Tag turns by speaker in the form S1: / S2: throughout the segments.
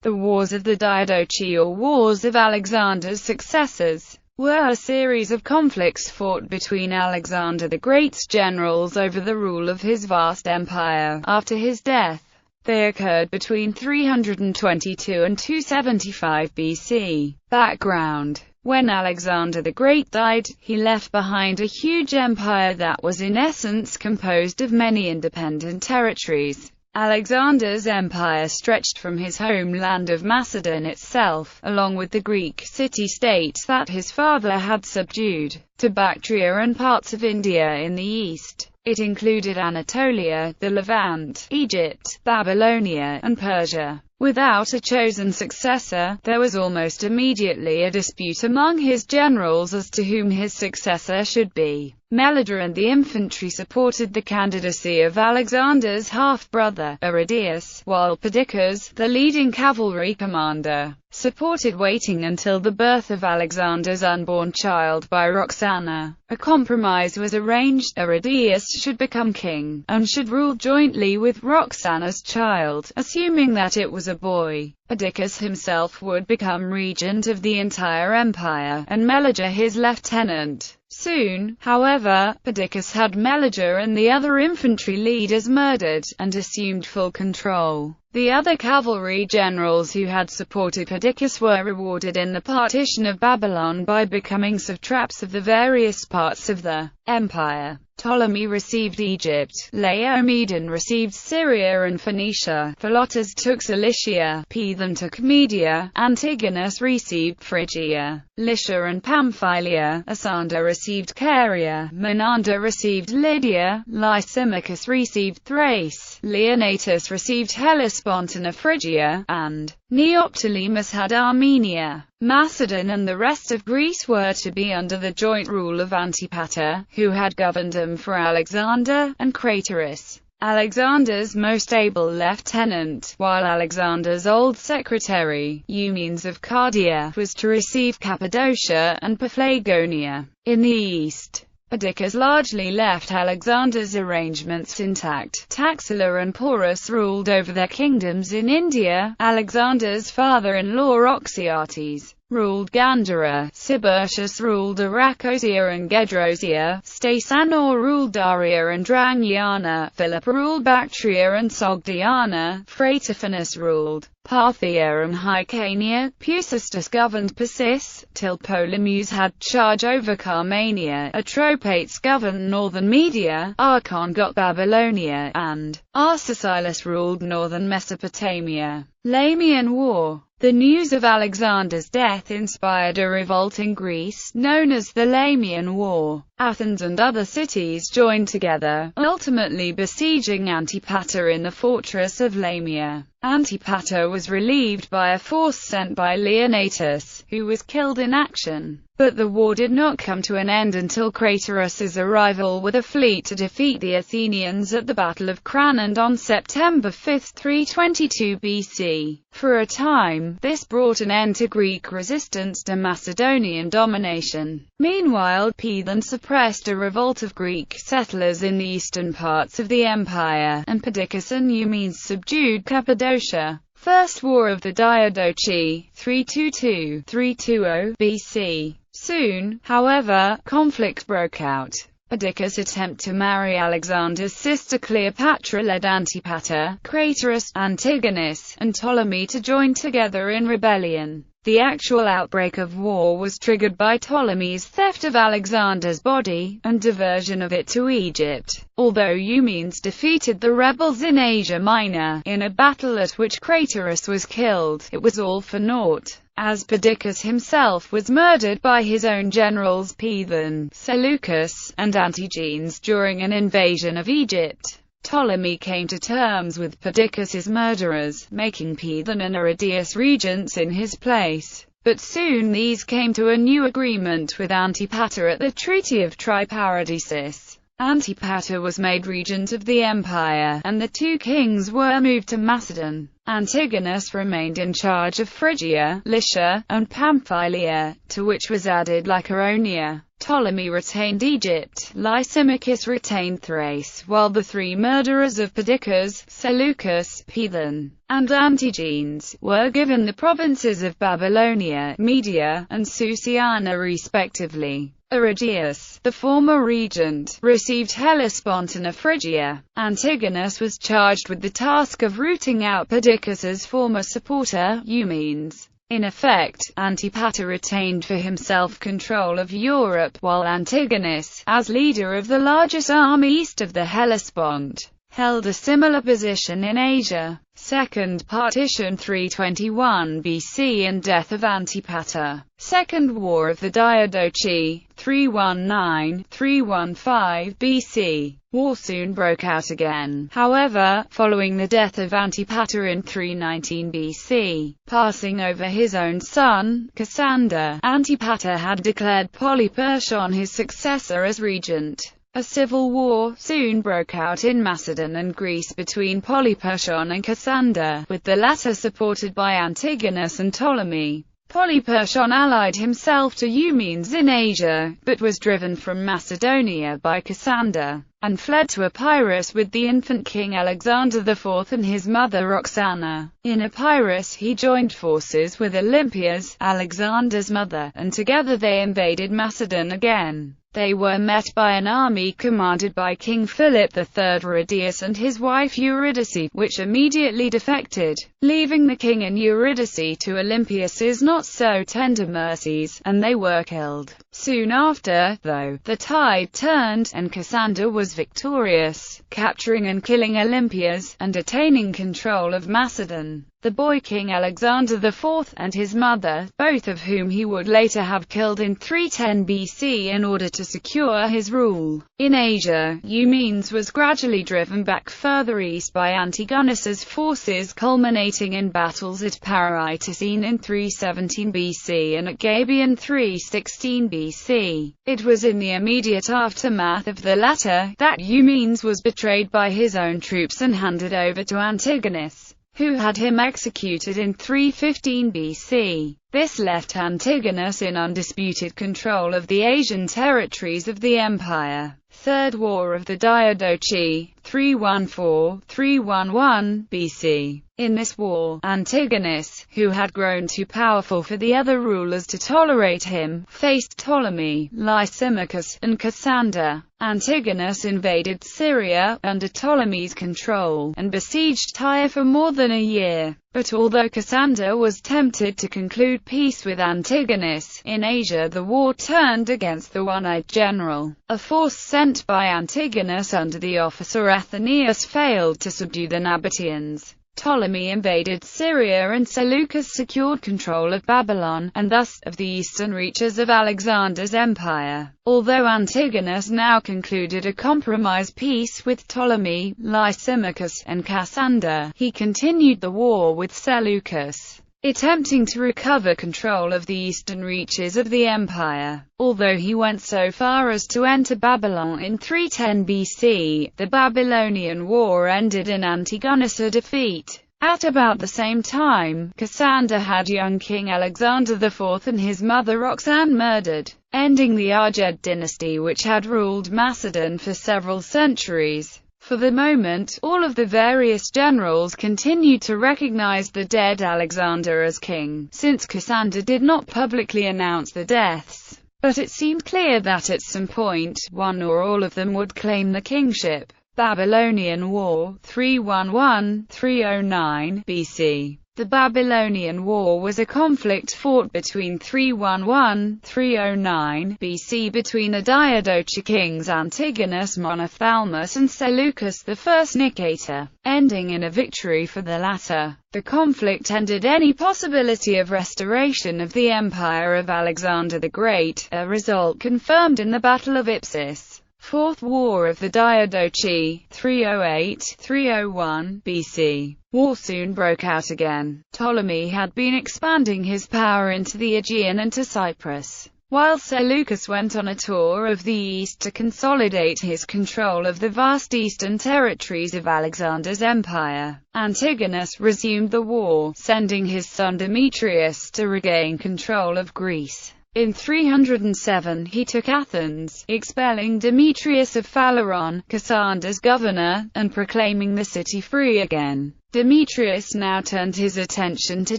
S1: The Wars of the Diadochi, or Wars of Alexander's Successors, were a series of conflicts fought between Alexander the Great's generals over the rule of his vast empire. After his death, they occurred between 322 and 275 BC. Background: when Alexander the Great died, he left behind a huge empire that was in essence composed of many independent territories. Alexander's empire stretched from his homeland of Macedon itself, along with the Greek city-states that his father had subdued, to Bactria and parts of India in the east. It included Anatolia, the Levant, Egypt, Babylonia, and Persia. Without a chosen successor, there was almost immediately a dispute among his generals as to whom his successor should be. Meleger and the infantry supported the candidacy of Alexander's half-brother, Aridaeus, while Perdiccas, the leading cavalry commander, supported waiting until the birth of Alexander's unborn child by Roxana. A compromise was arranged: Aridaeus should become king, and should rule jointly with Roxana's child, assuming that it was a boy. Perdiccas himself would become regent of the entire empire, and Meleger his lieutenant. Soon, however, Perdiccas had Meleger and the other infantry leaders murdered, and assumed full control. The other cavalry generals who had supported Perdiccas were rewarded in the partition of Babylon by becoming satraps of the various parts of the empire. Ptolemy received Egypt, Laomedon received Syria and Phoenicia, Philotas took Cilicia, Pithon took Media, Antigonus received Phrygia, Lycia and Pamphylia, Asander received Caria, Menander received Lydia, Lysimachus received Thrace, Leonatus received Hellespont and Phrygia, and Neoptolemus had Armenia. Macedon and the rest of Greece were to be under the joint rule of Antipater, who had governed them for Alexander, and Craterus, Alexander's most able lieutenant, while Alexander's old secretary, Eumenes of Cardia, was to receive Cappadocia and Paphlagonia. In the east, Perdiccas largely left Alexander's arrangements intact. Taxila and Porus ruled over their kingdoms in India. Alexander's father-in-law Oxyates ruled Gandhara, Tiburtius ruled Arachosia and Gedrosia, Staisanor ruled Daria and Drangniana, Philippa ruled Bactria and Sogdiana, Phratophonus ruled Parthia and Hyrcania, Peucistus governed Persis, till Ptolemies had charge over Carmania, Atropates governed northern Media, Archon got Babylonia, and Arcesilas ruled northern Mesopotamia. Lamian War. The news of Alexander's death inspired a revolt in Greece, known as the Lamian War. Athens and other cities joined together, ultimately besieging Antipater in the fortress of Lamia. Antipater was relieved by a force sent by Leonatus, who was killed in action. But the war did not come to an end until Craterus's arrival with a fleet to defeat the Athenians at the Battle of Cranond on September 5, 322 BC. For a time, this brought an end to Greek resistance to Macedonian domination. Meanwhile, Pithon suppressed a revolt of Greek settlers in the eastern parts of the empire, and Perdiccas and Eumenes subdued Cappadocia. First War of the Diadochi, 322-320 BC. Soon, however, conflict broke out. Perdiccas' attempt to marry Alexander's sister Cleopatra led Antipater, Craterus, Antigonus, and Ptolemy to join together in rebellion. The actual outbreak of war was triggered by Ptolemy's theft of Alexander's body, and diversion of it to Egypt. Although Eumenes defeated the rebels in Asia Minor, in a battle at which Craterus was killed, it was all for naught, as Perdiccas himself was murdered by his own generals Pithon, Seleucus, and Antigenes during an invasion of Egypt. Ptolemy came to terms with Perdiccas' murderers, making Pithon and Aridaeus regents in his place. But soon these came to a new agreement with Antipater at the Treaty of Triparadisus. Antipater was made regent of the empire, and the two kings were moved to Macedon. Antigonus remained in charge of Phrygia, Lycia, and Pamphylia, to which was added Lycaonia. Ptolemy retained Egypt, Lysimachus retained Thrace, while the three murderers of Perdiccas, Seleucus, Pithon, and Antigenes, were given the provinces of Babylonia, Media, and Susiana respectively. Arigeus, the former regent, received Hellespont and Phrygia. Antigonus was charged with the task of rooting out Perdiccas's former supporter, Eumenes. In effect, Antipater retained for himself control of Europe, while Antigonus, as leader of the largest army east of the Hellespont, held a similar position in Asia. Second partition 321 BC and death of Antipater. Second War of the Diadochi, 319–315 BC. War soon broke out again, however, following the death of Antipater in 319 BC. Passing over his own son, Cassander, Antipater had declared Polyperchon his successor as regent. A civil war soon broke out in Macedon and Greece between Polyperchon and Cassander, with the latter supported by Antigonus and Ptolemy. Polyperchon allied himself to Eumenes in Asia, but was driven from Macedonia by Cassander, and fled to Epirus with the infant king Alexander IV and his mother Roxana. In Epirus he joined forces with Olympias, Alexander's mother, and together they invaded Macedon again. They were met by an army commanded by King Philip III Arideus and his wife Eurydice, which immediately defected, leaving the king and Eurydice to Olympias's not-so-tender mercies, and they were killed. Soon after, though, the tide turned, and Cassander was victorious, capturing and killing Olympias, and attaining control of Macedon. The boy King Alexander IV and his mother, both of whom he would later have killed in 310 BC in order to secure his rule. In Asia, Eumenes was gradually driven back further east by Antigonus's forces, culminating in battles at Parytocene in 317 BC and at Gabii in 316 BC. It was in the immediate aftermath of the latter that Eumenes was betrayed by his own troops and handed over to Antigonus, who had him executed in 315 BC. This left Antigonus in undisputed control of the Asian territories of the empire. Third War of the Diadochi, 314–311 BC. In this war, Antigonus, who had grown too powerful for the other rulers to tolerate him, faced Ptolemy, Lysimachus, and Cassander. Antigonus invaded Syria, under Ptolemy's control, and besieged Tyre for more than a year. But although Cassander was tempted to conclude peace with Antigonus, in Asia the war turned against the one-eyed general. A force sent by Antigonus under the officer Athenaeus failed to subdue the Nabateans. Ptolemy invaded Syria and Seleucus secured control of Babylon, and thus, of the eastern reaches of Alexander's empire. Although Antigonus now concluded a compromise peace with Ptolemy, Lysimachus, and Cassander, he continued the war with Seleucus, attempting to recover control of the eastern reaches of the empire. Although he went so far as to enter Babylon in 310 BC, the Babylonian War ended in Antigonus's defeat. At about the same time, Cassander had young King Alexander IV and his mother Roxana murdered, ending the Argead dynasty which had ruled Macedon for several centuries. For the moment, all of the various generals continued to recognize the dead Alexander as king, since Cassander did not publicly announce the deaths. But it seemed clear that at some point, one or all of them would claim the kingship. Babylonian War, 311–309 BC. The Babylonian War was a conflict fought between 311–309 BC between the Diadochi kings Antigonus Monophthalmus and Seleucus I Nicator, ending in a victory for the latter. The conflict ended any possibility of restoration of the empire of Alexander the Great, a result confirmed in the Battle of Ipsus. Fourth War of the Diadochi, 308–301 BC. War soon broke out again. Ptolemy had been expanding his power into the Aegean and to Cyprus, while Seleucus went on a tour of the east to consolidate his control of the vast eastern territories of Alexander's empire. Antigonus resumed the war, sending his son Demetrius to regain control of Greece. In 307 he took Athens, expelling Demetrius of Phaleron, Cassander's governor, and proclaiming the city free again. Demetrius now turned his attention to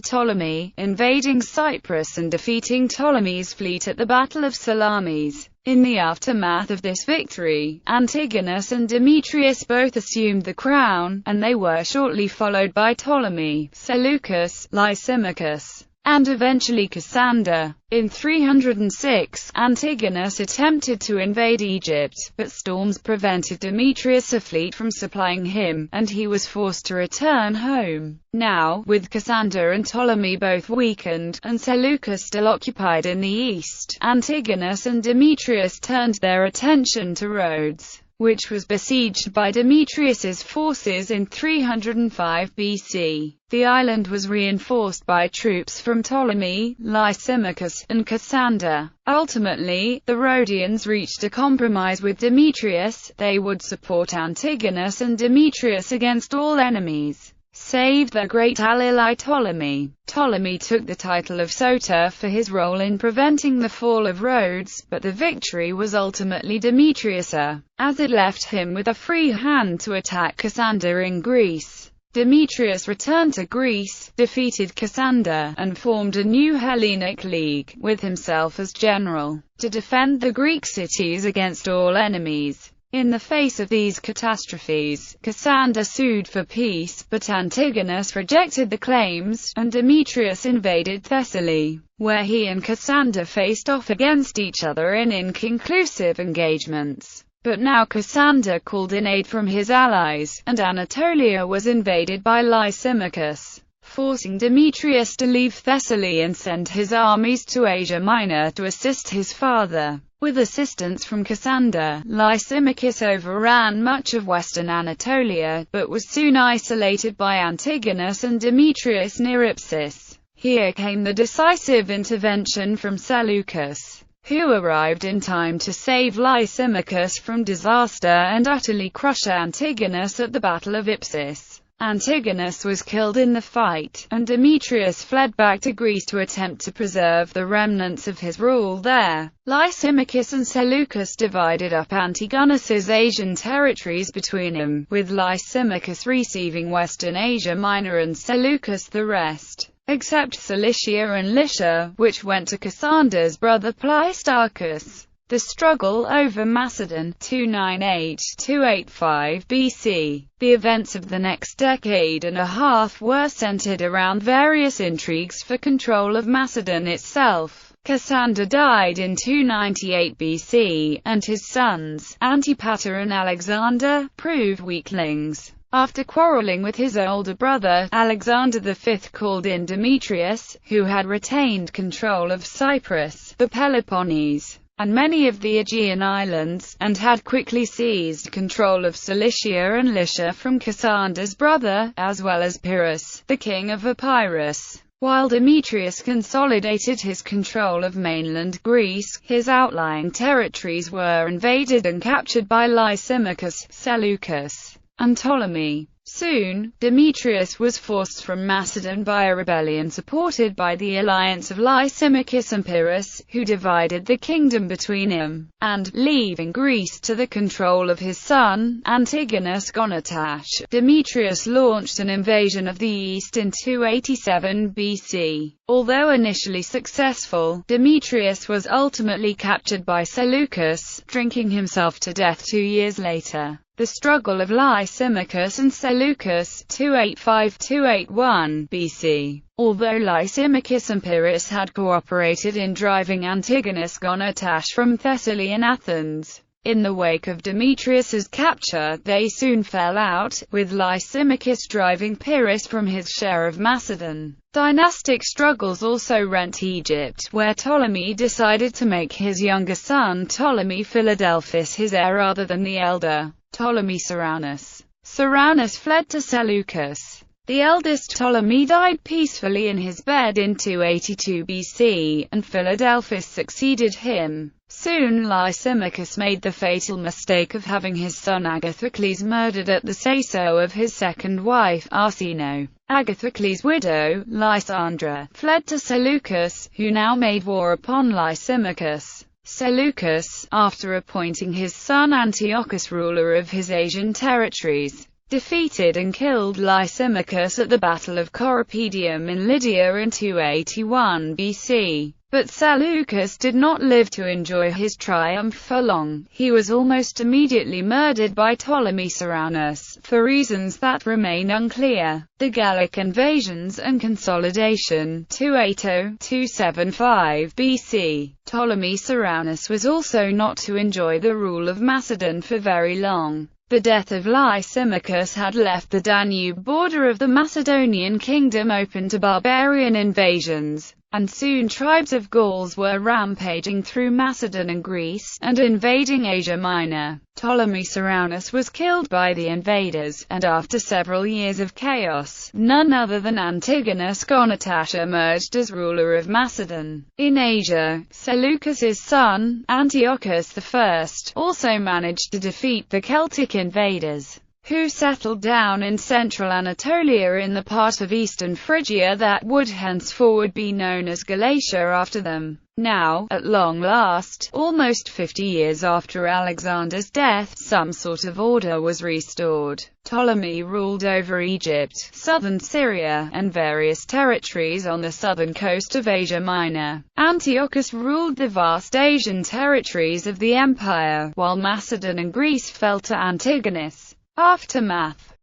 S1: Ptolemy, invading Cyprus and defeating Ptolemy's fleet at the Battle of Salamis. In the aftermath of this victory, Antigonus and Demetrius both assumed the crown, and they were shortly followed by Ptolemy, Seleucus, Lysimachus, and eventually Cassander. In 306, Antigonus attempted to invade Egypt, but storms prevented Demetrius' fleet from supplying him, and he was forced to return home. Now, with Cassander and Ptolemy both weakened, and Seleucus still occupied in the east, Antigonus and Demetrius turned their attention to Rhodes, which was besieged by Demetrius's forces in 305 BC. The island was reinforced by troops from Ptolemy, Lysimachus, and Cassander. Ultimately, the Rhodians reached a compromise with Demetrius. They would support Antigonus and Demetrius against all enemies, save their great ally Ptolemy. Ptolemy took the title of Soter for his role in preventing the fall of Rhodes, but the victory was ultimately Demetrius', as it left him with a free hand to attack Cassander in Greece. Demetrius returned to Greece, defeated Cassander, and formed a new Hellenic League, with himself as general, to defend the Greek cities against all enemies. In the face of these catastrophes, Cassander sued for peace, but Antigonus rejected the claims, and Demetrius invaded Thessaly, where he and Cassander faced off against each other in inconclusive engagements. But now Cassander called in aid from his allies, and Anatolia was invaded by Lysimachus, forcing Demetrius to leave Thessaly and send his armies to Asia Minor to assist his father. With assistance from Cassander, Lysimachus overran much of western Anatolia, but was soon isolated by Antigonus and Demetrius near Ipsus. Here came the decisive intervention from Seleucus, who arrived in time to save Lysimachus from disaster and utterly crush Antigonus at the Battle of Ipsus. Antigonus was killed in the fight, and Demetrius fled back to Greece to attempt to preserve the remnants of his rule there. Lysimachus and Seleucus divided up Antigonus's Asian territories between them, with Lysimachus receiving Western Asia Minor and Seleucus the rest, except Cilicia and Lycia, which went to Cassander's brother Pleistarchus. The struggle over Macedon, 298–285 BC. The events of the next decade and a half were centered around various intrigues for control of Macedon itself. Cassander died in 298 BC, and his sons, Antipater and Alexander, proved weaklings. After quarreling with his older brother, Alexander V called in Demetrius, who had retained control of Cyprus, the Peloponnese, and many of the Aegean islands, and had quickly seized control of Cilicia and Lycia from Cassander's brother, as well as Pyrrhus, the king of Epirus. While Demetrius consolidated his control of mainland Greece, his outlying territories were invaded and captured by Lysimachus, Seleucus, and Ptolemy. Soon, Demetrius was forced from Macedon by a rebellion supported by the alliance of Lysimachus and Pyrrhus, who divided the kingdom between him, and, leaving Greece to the control of his son, Antigonus Gonatash, Demetrius launched an invasion of the east in 287 BC. Although initially successful, Demetrius was ultimately captured by Seleucus, drinking himself to death 2 years later. The struggle of Lysimachus and Seleucus, 285–281 BC. Although Lysimachus and Pyrrhus had cooperated in driving Antigonus Gonatash from Thessaly and Athens, in the wake of Demetrius's capture, they soon fell out, with Lysimachus driving Pyrrhus from his share of Macedon. Dynastic struggles also rent Egypt, where Ptolemy decided to make his younger son Ptolemy Philadelphus his heir rather than the elder, Ptolemy Ceraunus. Ceraunus fled to Seleucus, The eldest Ptolemy died peacefully in his bed in 282 BC, and Philadelphus succeeded him. Soon Lysimachus made the fatal mistake of having his son Agathocles murdered at the say-so of his second wife, Arsinoe. Agathocles' widow, Lysandra, fled to Seleucus, who now made war upon Lysimachus. Seleucus, after appointing his son Antiochus ruler of his Asian territories, defeated and killed Lysimachus at the Battle of Corupedium in Lydia in 281 BC. But Seleucus did not live to enjoy his triumph for long. He was almost immediately murdered by Ptolemy Ceraunus, for reasons that remain unclear. The Gallic invasions and consolidation, 280–275 BC. Ptolemy Ceraunus was also not to enjoy the rule of Macedon for very long. The death of Lysimachus had left the Danube border of the Macedonian kingdom open to barbarian invasions, and soon tribes of Gauls were rampaging through Macedon and Greece, and invading Asia Minor. Ptolemy Ceraunus was killed by the invaders, and after several years of chaos, none other than Antigonus Gonatas emerged as ruler of Macedon. In Asia, Seleucus's son, Antiochus I, also managed to defeat the Celtic invaders, who settled down in central Anatolia in the part of eastern Phrygia that would henceforward be known as Galatia after them. Now, at long last, almost 50 years after Alexander's death, some sort of order was restored. Ptolemy ruled over Egypt, southern Syria, and various territories on the southern coast of Asia Minor. Antiochus ruled the vast Asian territories of the empire, while Macedon and Greece fell to Antigonus. Aftermath.